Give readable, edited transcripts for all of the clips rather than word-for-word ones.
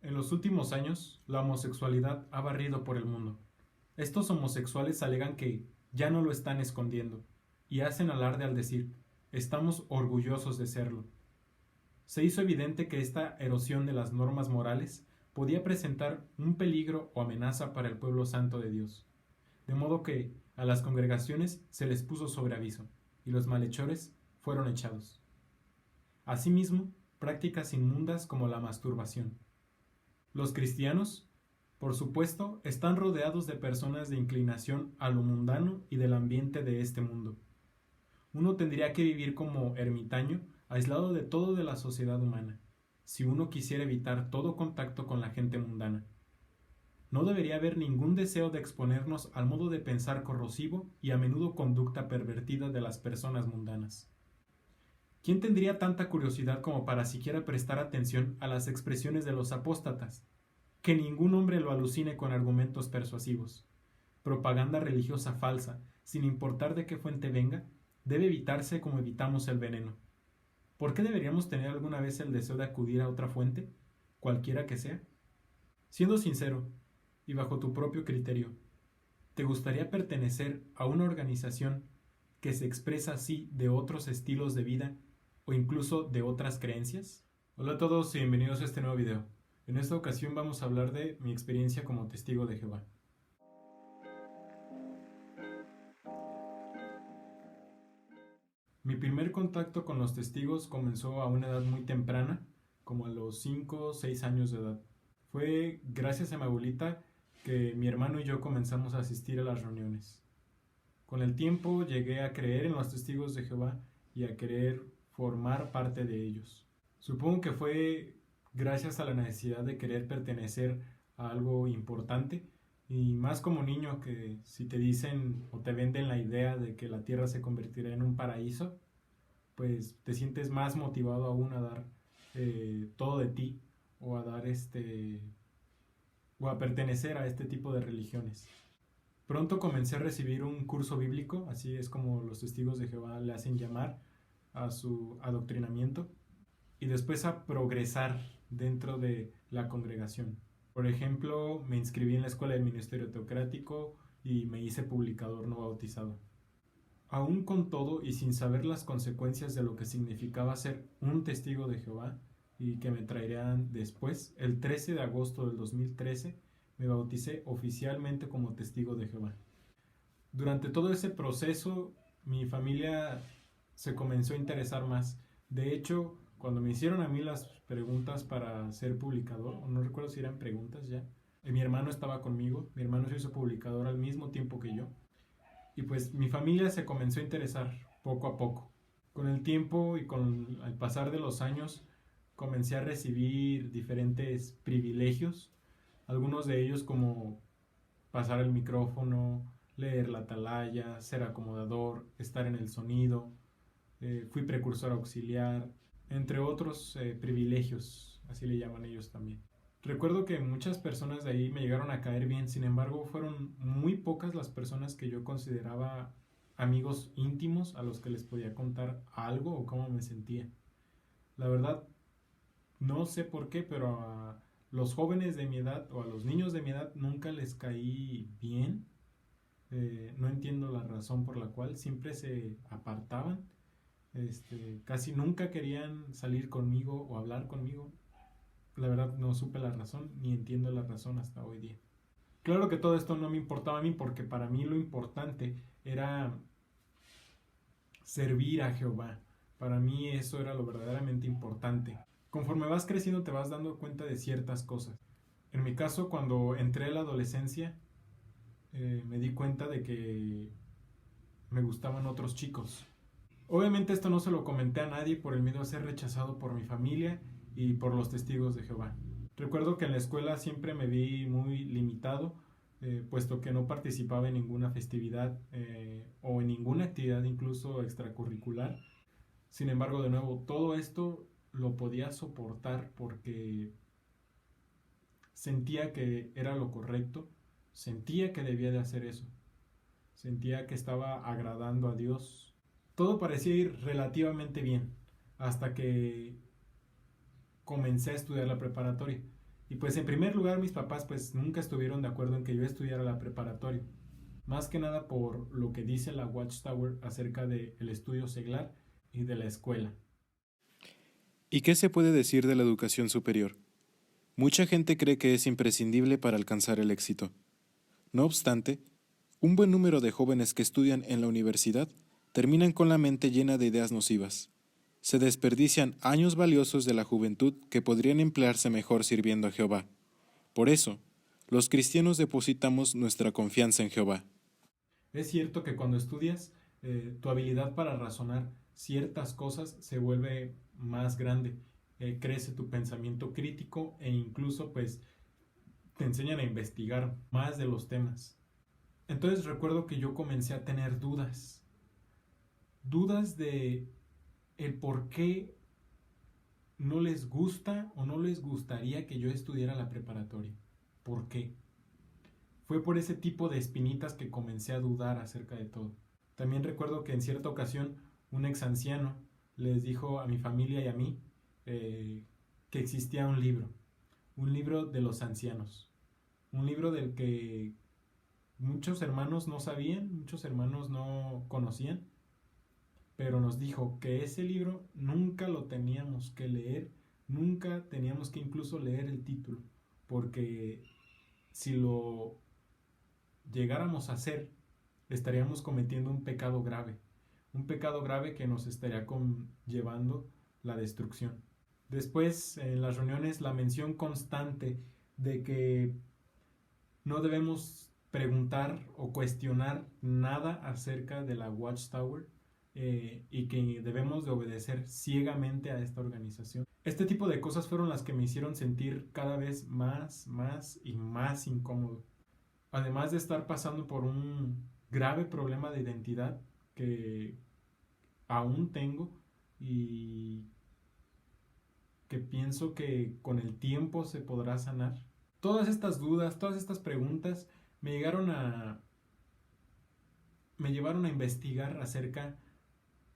En los últimos años, la homosexualidad ha barrido por el mundo. Estos homosexuales alegan que ya no lo están escondiendo y hacen alarde al decir, estamos orgullosos de serlo. Se hizo evidente que esta erosión de las normas morales podía presentar un peligro o amenaza para el pueblo santo de Dios, de modo que a las congregaciones se les puso sobre aviso y los malhechores fueron echados. Asimismo, prácticas inmundas como la masturbación. Los cristianos, por supuesto, están rodeados de personas de inclinación a lo mundano y del ambiente de este mundo. Uno tendría que vivir como ermitaño, aislado de todo de la sociedad humana, si uno quisiera evitar todo contacto con la gente mundana. No debería haber ningún deseo de exponernos al modo de pensar corrosivo y a menudo conducta pervertida de las personas mundanas. ¿Quién tendría tanta curiosidad como para siquiera prestar atención a las expresiones de los apóstatas? Que ningún hombre lo alucine con argumentos persuasivos. Propaganda religiosa falsa, sin importar de qué fuente venga, debe evitarse como evitamos el veneno. ¿Por qué deberíamos tener alguna vez el deseo de acudir a otra fuente, cualquiera que sea? Siendo sincero, y bajo tu propio criterio, ¿te gustaría pertenecer a una organización que se expresa así de otros estilos de vida o incluso de otras creencias? Hola a todos y bienvenidos a este nuevo video. En esta ocasión vamos a hablar de mi experiencia como testigo de Jehová. Mi primer contacto con los testigos comenzó a una edad muy temprana, como a los 5 o 6 años de edad. Fue gracias a mi abuelita que mi hermano y yo comenzamos a asistir a las reuniones. Con el tiempo llegué a creer en los testigos de Jehová y a querer formar parte de ellos. Supongo que fue gracias a la necesidad de querer pertenecer a algo importante y más como niño que si te dicen o te venden la idea de que la tierra se convertirá en un paraíso, pues te sientes más motivado aún a dar todo de ti o a dar o a pertenecer a este tipo de religiones. Pronto comencé a recibir un curso bíblico, así es como los testigos de Jehová le hacen llamar a su adoctrinamiento, y después a progresar dentro de la congregación. Por ejemplo, me inscribí en la escuela del ministerio teocrático y me hice publicador no bautizado. Aún con todo y sin saber las consecuencias de lo que significaba ser un testigo de Jehová y que me traerían después, el 13 de agosto del 2013 me bauticé oficialmente como testigo de Jehová. Durante todo ese proceso, mi familia se comenzó a interesar más. De hecho, cuando me hicieron a mí las preguntas para ser publicador, o no recuerdo si eran preguntas ya, mi hermano estaba conmigo, mi hermano se hizo publicador al mismo tiempo que yo, y pues mi familia se comenzó a interesar poco a poco. Con el tiempo y con el pasar de los años, comencé a recibir diferentes privilegios, algunos de ellos como pasar el micrófono, leer la atalaya, ser acomodador, estar en el sonido, fui precursor auxiliar, entre otros privilegios, así le llaman ellos también. Recuerdo que muchas personas de ahí me llegaron a caer bien, sin embargo fueron muy pocas las personas que yo consideraba amigos íntimos a los que les podía contar algo o cómo me sentía. La verdad, no sé por qué, pero a los jóvenes de mi edad o a los niños de mi edad nunca les caí bien. No entiendo la razón por la cual siempre se apartaban. Casi nunca querían salir conmigo o hablar conmigo. La verdad no supe la razón ni entiendo la razón hasta hoy día. Claro que todo esto no me importaba a mí porque para mí lo importante era servir a Jehová. Para mí eso era lo verdaderamente importante. Conforme vas creciendo te vas dando cuenta de ciertas cosas. En mi caso, cuando entré a la adolescencia, me di cuenta de que me gustaban otros chicos. Obviamente esto no se lo comenté a nadie por el miedo a ser rechazado por mi familia y por los testigos de Jehová. Recuerdo que en la escuela siempre me vi muy limitado, puesto que no participaba en ninguna festividad o en ninguna actividad incluso extracurricular. Sin embargo, de nuevo, todo esto lo podía soportar porque sentía que era lo correcto, sentía que debía de hacer eso, sentía que estaba agradando a Dios. Todo parecía ir relativamente bien hasta que comencé a estudiar la preparatoria. Y pues en primer lugar mis papás pues nunca estuvieron de acuerdo en que yo estudiara la preparatoria. Más que nada por lo que dice la Watchtower acerca del estudio seglar y de la escuela. ¿Y qué se puede decir de la educación superior? Mucha gente cree que es imprescindible para alcanzar el éxito. No obstante, un buen número de jóvenes que estudian en la universidad terminan con la mente llena de ideas nocivas. Se desperdician años valiosos de la juventud que podrían emplearse mejor sirviendo a Jehová. Por eso, los cristianos depositamos nuestra confianza en Jehová. Es cierto que cuando estudias, tu habilidad para razonar ciertas cosas se vuelve más grande, crece tu pensamiento crítico e incluso pues te enseñan a investigar más de los temas. Entonces recuerdo que yo comencé a tener dudas de el por qué no les gusta o no les gustaría que yo estudiara la preparatoria. ¿Por qué? Fue por ese tipo de espinitas que comencé a dudar acerca de todo. También recuerdo que en cierta ocasión un ex anciano les dijo a mi familia y a mí que existía un libro de los ancianos, un libro del que muchos hermanos no sabían, muchos hermanos no conocían, pero nos dijo que ese libro nunca lo teníamos que leer, nunca teníamos que incluso leer el título, porque si lo llegáramos a hacer, estaríamos cometiendo un pecado grave que nos estaría conllevando la destrucción. Después, en las reuniones, la mención constante de que no debemos preguntar o cuestionar nada acerca de la Watchtower y que debemos de obedecer ciegamente a esta organización. Este tipo de cosas fueron las que me hicieron sentir cada vez más y más incómodo. Además de estar pasando por un grave problema de identidad que aún tengo y que pienso que con el tiempo se podrá sanar. Todas estas dudas, todas estas preguntas me llevaron a investigar acerca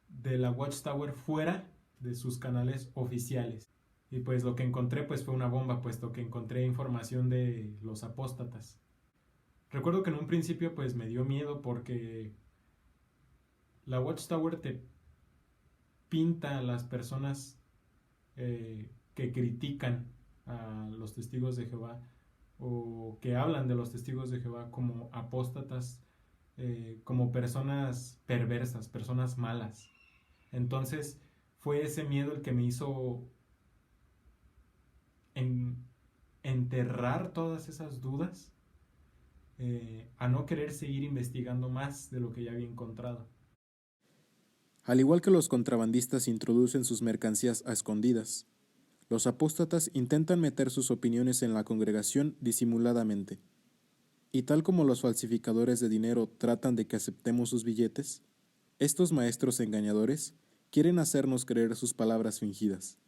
de la Watchtower fuera de sus canales oficiales. Y pues lo que encontré pues fue una bomba, puesto que encontré información de los apóstatas. Recuerdo que en un principio pues me dio miedo porque la Watchtower te pinta a las personas que critican a los testigos de Jehová o que hablan de los testigos de Jehová como apóstatas, como personas perversas, personas malas. Entonces fue ese miedo el que me hizo enterrar todas esas dudas, a no querer seguir investigando más de lo que ya había encontrado. Al igual que los contrabandistas introducen sus mercancías a escondidas, los apóstatas intentan meter sus opiniones en la congregación disimuladamente. Y tal como los falsificadores de dinero tratan de que aceptemos sus billetes, estos maestros engañadores quieren hacernos creer sus palabras fingidas.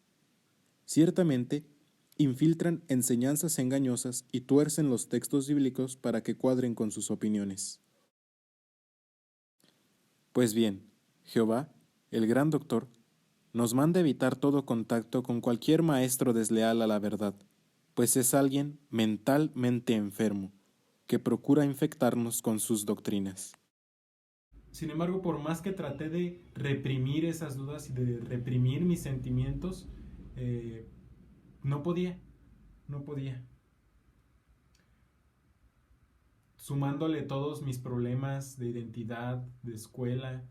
Ciertamente, infiltran enseñanzas engañosas y tuercen los textos bíblicos para que cuadren con sus opiniones. Pues bien, Jehová, el gran doctor, nos manda evitar todo contacto con cualquier maestro desleal a la verdad, pues es alguien mentalmente enfermo, que procura infectarnos con sus doctrinas. Sin embargo, por más que traté de reprimir esas dudas y de reprimir mis sentimientos, no podía. Sumándole todos mis problemas de identidad, de escuela,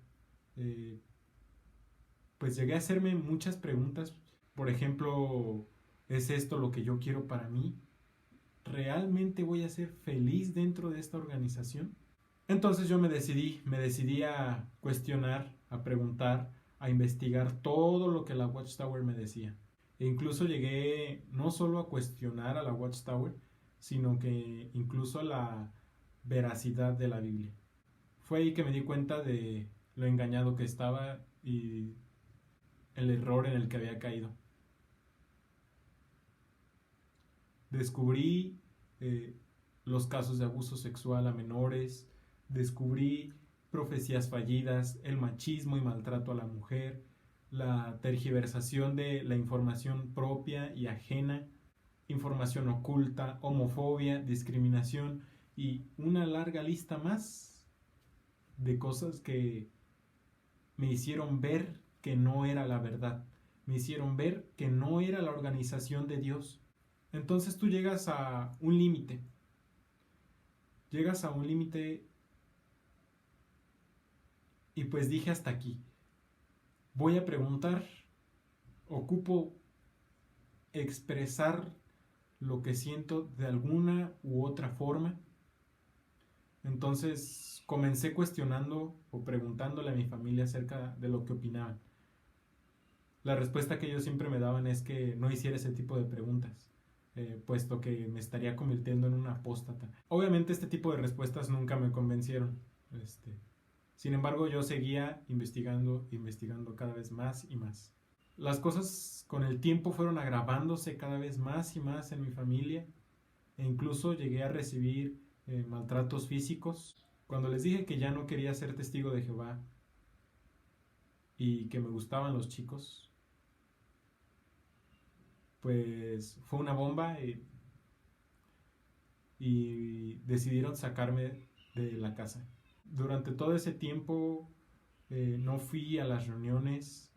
pues llegué a hacerme muchas preguntas. Por ejemplo, ¿es esto lo que yo quiero para mí? ¿Realmente voy a ser feliz dentro de esta organización? Entonces yo me decidí a cuestionar, a preguntar, a investigar todo lo que la Watchtower me decía. E incluso llegué no solo a cuestionar a la Watchtower, sino que incluso a la veracidad de la Biblia. Fue ahí que me di cuenta de lo engañado que estaba y el error en el que había caído. Descubrí los casos de abuso sexual a menores, descubrí profecías fallidas, el machismo y maltrato a la mujer, la tergiversación de la información propia y ajena, información oculta, homofobia, discriminación y una larga lista más de cosas que me hicieron ver que no era la verdad, me hicieron ver que no era la organización de Dios. Entonces tú llegas a un límite, y pues dije hasta aquí. Voy a preguntar, ocupo expresar lo que siento de alguna u otra forma. Entonces comencé cuestionando o preguntándole a mi familia acerca de lo que opinaban. La respuesta que ellos siempre me daban es que no hiciera ese tipo de preguntas, puesto que me estaría convirtiendo en un apóstata. Obviamente este tipo de respuestas nunca me convencieron. Sin embargo, yo seguía investigando cada vez más y más. Las cosas con el tiempo fueron agravándose cada vez más y más en mi familia, e incluso llegué a recibir maltratos físicos. Cuando les dije que ya no quería ser testigo de Jehová y que me gustaban los chicos, pues fue una bomba y decidieron sacarme de la casa. Durante todo ese tiempo no fui a las reuniones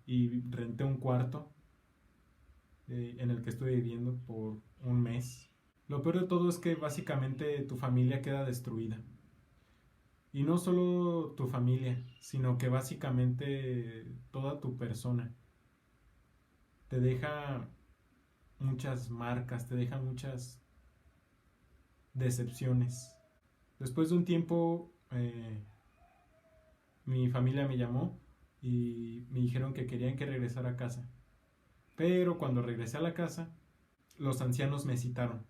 y renté un cuarto en el que estuve viviendo por un mes. Lo peor de todo es que básicamente tu familia queda destruida. Y no solo tu familia, sino que básicamente toda tu persona. Te deja muchas marcas, te deja muchas decepciones. Después de un tiempo, mi familia me llamó y me dijeron que querían que regresara a casa. Pero cuando regresé a la casa, los ancianos me citaron.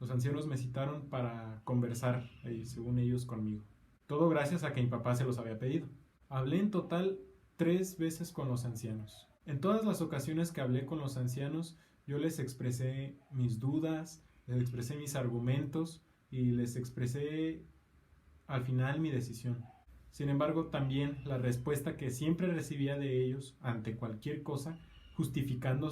Los ancianos me citaron para conversar, según ellos, conmigo. Todo gracias a que mi papá se los había pedido. Hablé en total 3 veces con los ancianos. En todas las ocasiones que hablé con los ancianos, yo les expresé mis dudas, les expresé mis argumentos y les expresé al final mi decisión. Sin embargo, también la respuesta que siempre recibía de ellos ante cualquier cosa, justificando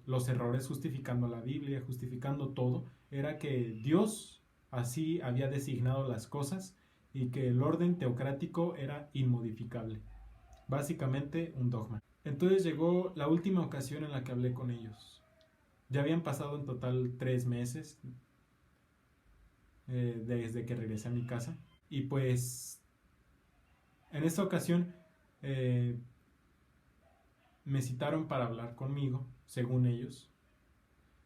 los errores, justificando la Biblia, justificando todo, era que Dios así había designado las cosas y que el orden teocrático era inmodificable. Básicamente un dogma. Entonces llegó la última ocasión en la que hablé con ellos. Ya habían pasado en total 3 meses desde que regresé a mi casa. Y pues en esta ocasión me citaron para hablar conmigo, según ellos.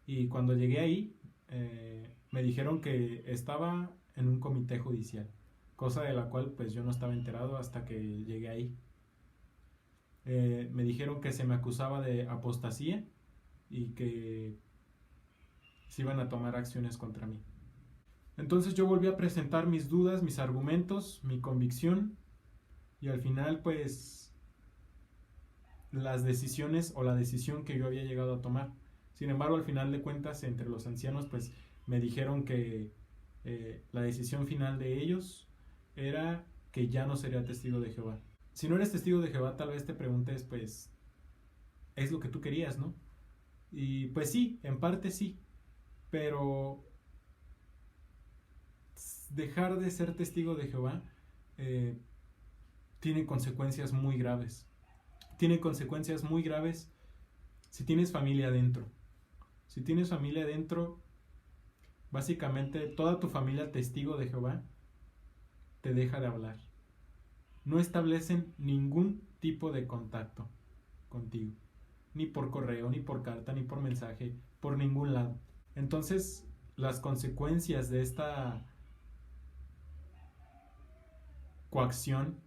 Y cuando llegué ahí, me dijeron que estaba en un comité judicial, cosa de la cual pues yo no estaba enterado hasta que llegué ahí. Me dijeron que se me acusaba de apostasía y que se iban a tomar acciones contra mí. Entonces yo volví a presentar mis dudas, mis argumentos, mi convicción, y al final pues las decisiones o la decisión que yo había llegado a tomar. Sin embargo, al final de cuentas, entre los ancianos pues me dijeron que la decisión final de ellos era que ya no sería testigo de Jehová. Si no eres testigo de Jehová, tal vez te preguntes, pues, es lo que tú querías, ¿no? Y pues sí, en parte sí, pero dejar de ser testigo de Jehová tiene consecuencias muy graves. Tiene consecuencias muy graves si tienes familia adentro. Si tienes familia adentro, básicamente toda tu familia testigo de Jehová te deja de hablar. No establecen ningún tipo de contacto contigo, ni por correo, ni por carta, ni por mensaje, por ningún lado. Entonces, las consecuencias de esta coacción,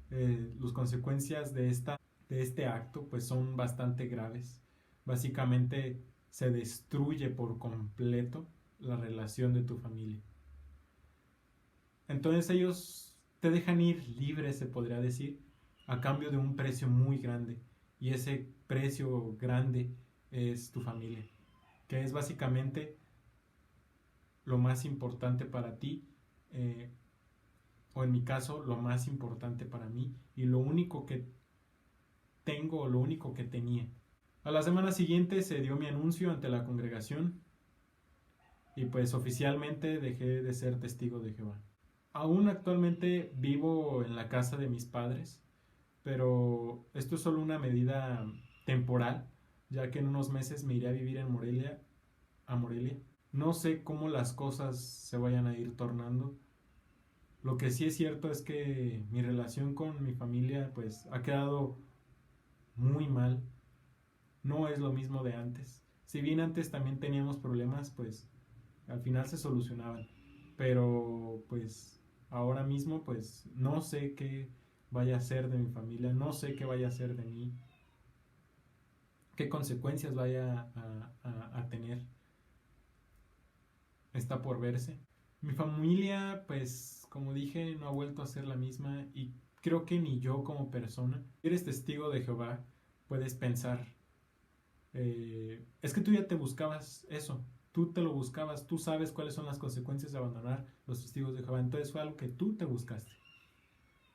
las consecuencias de este acto, pues son bastante graves. Básicamente se destruye por completo la relación de tu familia. Entonces ellos te dejan ir libre, se podría decir, a cambio de un precio muy grande. Y ese precio grande es tu familia, que es básicamente lo más importante para ti, o en mi caso, lo más importante para mí, y lo único que tengo, o lo único que tenía. A la semana siguiente se dio mi anuncio ante la congregación y pues oficialmente dejé de ser testigo de Jehová. Aún actualmente vivo en la casa de mis padres, pero esto es solo una medida temporal, ya que en unos meses me iré a vivir en Morelia, a Morelia. No sé cómo las cosas se vayan a ir tornando. Lo que sí es cierto es que mi relación con mi familia pues ha quedado muy mal. No es lo mismo de antes. Si bien antes también teníamos problemas, pues al final se solucionaban. Pero pues ahora mismo pues no sé qué vaya a ser de mi familia, no sé qué vaya a ser de mí, qué consecuencias vaya a tener. Está por verse. Mi familia, pues como dije, no ha vuelto a ser la misma y creo que ni yo como persona. Si eres testigo de Jehová, puedes pensar, es que tú ya te buscabas eso, tú te lo buscabas, tú sabes cuáles son las consecuencias de abandonar los testigos de Jehová, entonces fue algo que tú te buscaste.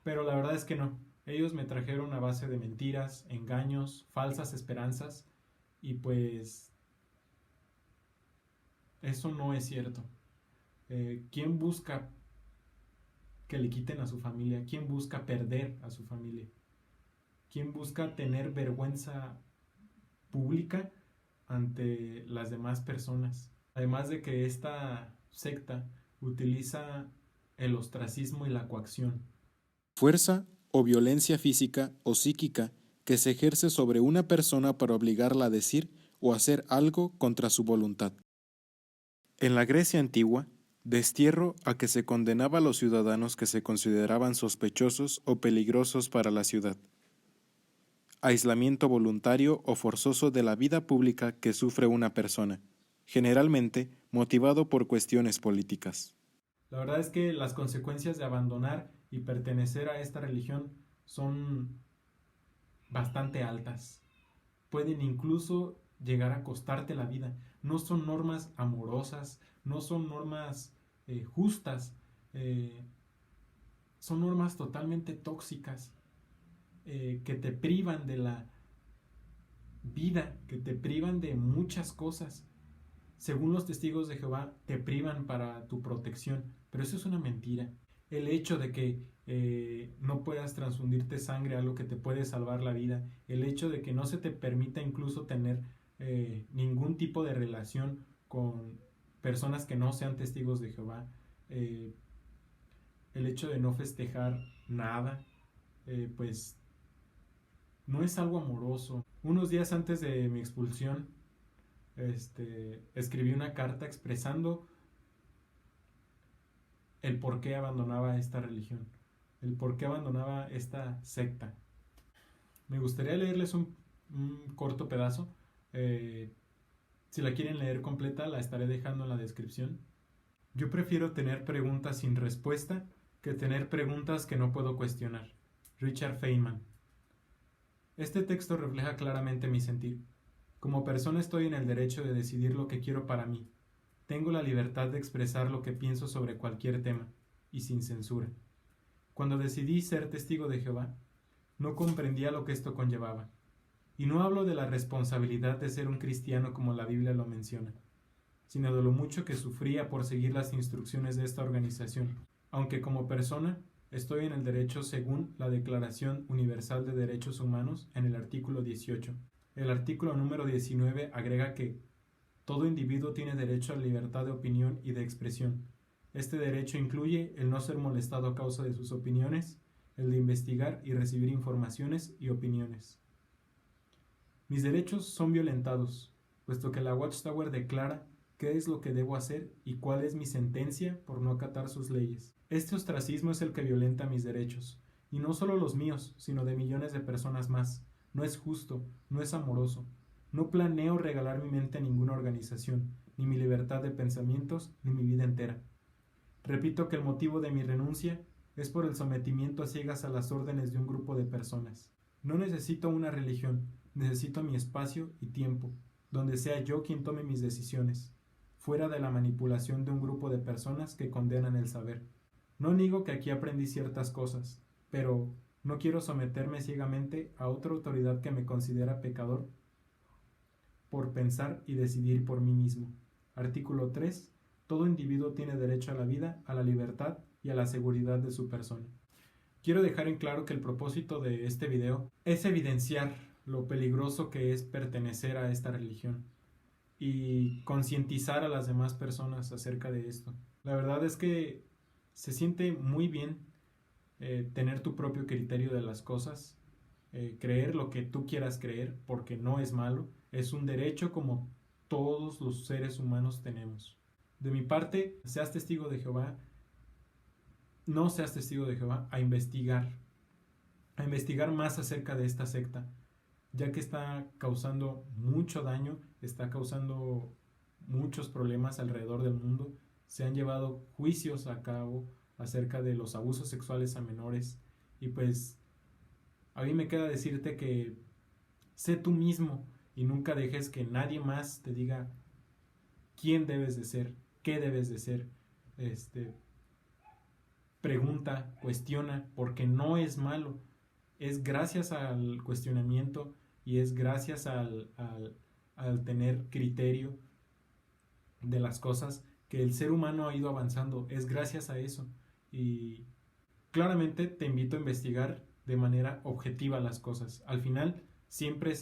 Pero la verdad es que no, ellos me trajeron a base de mentiras, engaños, falsas esperanzas y pues eso no es cierto. ¿Quién busca que le quiten a su familia? ¿Quién busca perder a su familia? ¿Quién busca tener vergüenza pública ante las demás personas? Además de que esta secta utiliza el ostracismo y la coacción. Fuerza o violencia física o psíquica que se ejerce sobre una persona para obligarla a decir o hacer algo contra su voluntad. En la Grecia antigua, destierro a que se condenaba a los ciudadanos que se consideraban sospechosos o peligrosos para la ciudad. Aislamiento voluntario o forzoso de la vida pública que sufre una persona, generalmente motivado por cuestiones políticas. La verdad es que las consecuencias de abandonar y pertenecer a esta religión son bastante altas. Pueden incluso llegar a costarte la vida. No son normas amorosas, no son normas justas, son normas totalmente tóxicas que te privan de la vida, que te privan de muchas cosas. Según los testigos de Jehová, te privan para tu protección, pero eso es una mentira. El hecho de que no puedas transfundirte sangre, algo que te puede salvar la vida, el hecho de que no se te permita incluso tener ningún tipo de relación con personas que no sean testigos de Jehová, el hecho de no festejar nada, pues no es algo amoroso. Unos días antes de mi expulsión, escribí una carta expresando el por qué abandonaba esta religión, el por qué abandonaba esta secta. Me gustaría leerles un corto pedazo. Si la quieren leer completa, la estaré dejando en la descripción. Yo prefiero tener preguntas sin respuesta que tener preguntas que no puedo cuestionar. Richard Feynman. Este texto refleja claramente mi sentir. Como persona estoy en el derecho de decidir lo que quiero para mí. Tengo la libertad de expresar lo que pienso sobre cualquier tema, y sin censura. Cuando decidí ser testigo de Jehová, no comprendía lo que esto conllevaba. Y no hablo de la responsabilidad de ser un cristiano como la Biblia lo menciona, sino de lo mucho que sufría por seguir las instrucciones de esta organización, aunque como persona estoy en el derecho según la Declaración Universal de Derechos Humanos en el artículo 18. El artículo número 19 agrega que todo individuo tiene derecho a la libertad de opinión y de expresión. Este derecho incluye el no ser molestado a causa de sus opiniones, el de investigar y recibir informaciones y opiniones. Mis derechos son violentados, puesto que la Watchtower declara qué es lo que debo hacer y cuál es mi sentencia por no acatar sus leyes. Este ostracismo es el que violenta mis derechos, y no solo los míos, sino de millones de personas más. No es justo, no es amoroso. No planeo regalar mi mente a ninguna organización, ni mi libertad de pensamientos, ni mi vida entera. Repito que el motivo de mi renuncia es por el sometimiento a ciegas a las órdenes de un grupo de personas. No necesito una religión, necesito mi espacio y tiempo, donde sea yo quien tome mis decisiones, fuera de la manipulación de un grupo de personas que condenan el saber. No niego que aquí aprendí ciertas cosas, pero no quiero someterme ciegamente a otra autoridad que me considera pecador por pensar y decidir por mí mismo. Artículo 3. Todo individuo tiene derecho a la vida, a la libertad y a la seguridad de su persona. Quiero dejar en claro que el propósito de este video es evidenciar lo peligroso que es pertenecer a esta religión y concientizar a las demás personas acerca de esto. La verdad es que se siente muy bien tener tu propio criterio de las cosas, creer lo que tú quieras creer, porque no es malo, es un derecho como todos los seres humanos tenemos. De mi parte, seas testigo de Jehová, no seas testigo de Jehová, a investigar más acerca de esta secta, ya que está causando mucho daño, está causando muchos problemas alrededor del mundo. Se han llevado juicios a cabo acerca de los abusos sexuales a menores, y pues a mí me queda decirte que sé tú mismo y nunca dejes que nadie más te diga quién debes de ser, qué debes de ser. Pregunta, cuestiona, porque no es malo. Es gracias al cuestionamiento y es gracias al tener criterio de las cosas que el ser humano ha ido avanzando. Es gracias a eso. Y claramente te invito a investigar de manera objetiva las cosas. Al final, siempre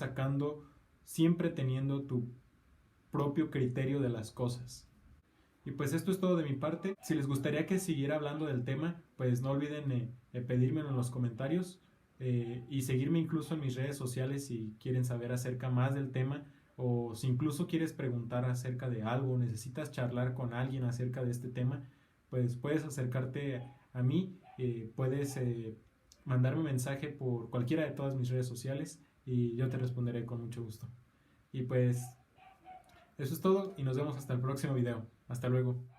teniendo tu propio criterio de las cosas. Y pues esto es todo de mi parte. Si les gustaría que siguiera hablando del tema, pues no olviden pedírmelo en los comentarios y seguirme incluso en mis redes sociales si quieren saber acerca más del tema, o si incluso quieres preguntar acerca de algo, necesitas charlar con alguien acerca de este tema, pues puedes acercarte a mí, puedes mandarme un mensaje por cualquiera de todas mis redes sociales y yo te responderé con mucho gusto. Y pues eso es todo y nos vemos hasta el próximo video. Hasta luego.